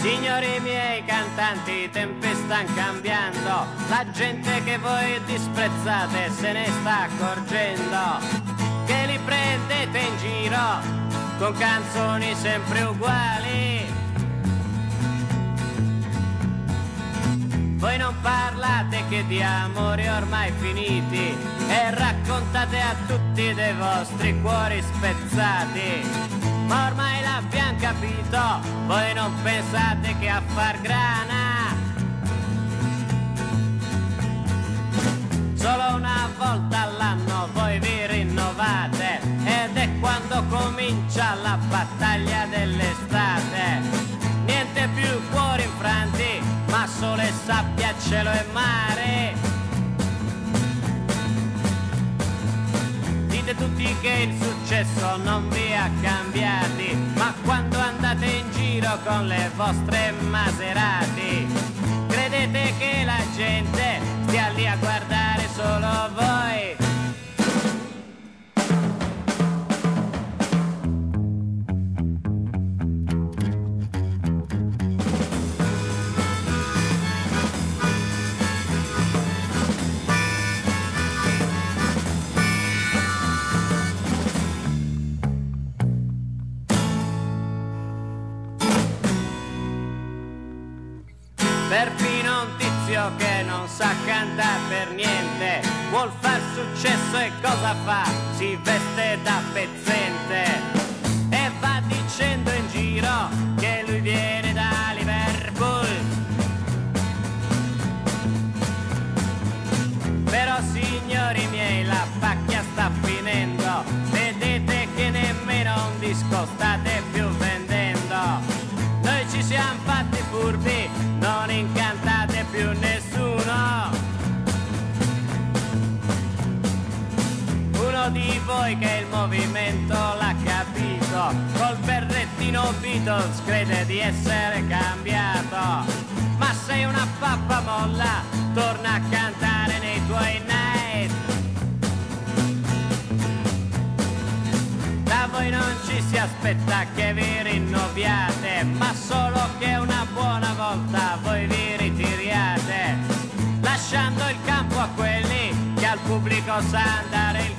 Signori miei cantanti, i tempi stanno cambiando, la gente che voi disprezzate se ne sta accorgendo, che li prendete in giro con canzoni sempre uguali. Voi non parlate che di amori ormai finiti e raccontate a tutti dei vostri cuori spezzati. Ma ormai l'abbiamo capito, voi non pensate che a far grana. Solo una volta all'anno voi vi rinnovate ed è quando comincia la battaglia dell'estate. Niente più cuori infranti, ma sole, sabbia, cielo e mare. Dite tutti che il successo non vi ha cambiati, ma quando andate in giro con le vostre Maserati, credete che la gente stia lì a guardare solo voi? Perfino un tizio che non sa cantare per niente vuol far successo e cosa fa? Si veste da pezzente e va dicendo in giro che lui viene da Liverpool. Però signori miei la pacchia sta finendo, vedete che nemmeno un disco state più vendendo. Noi ci siamo fatti furbi, non incantate più nessuno. Uno di voi che il movimento l'ha capito, col berrettino Beatles crede di essere cambiato. Ma sei una pappa molla, torna a cantare nei tuoi night. Da voi non ci si aspetta che vi rinnoviate, ma solo che una buona volta voi vi ritiriate, lasciando il campo a quelli che al pubblico sa andare il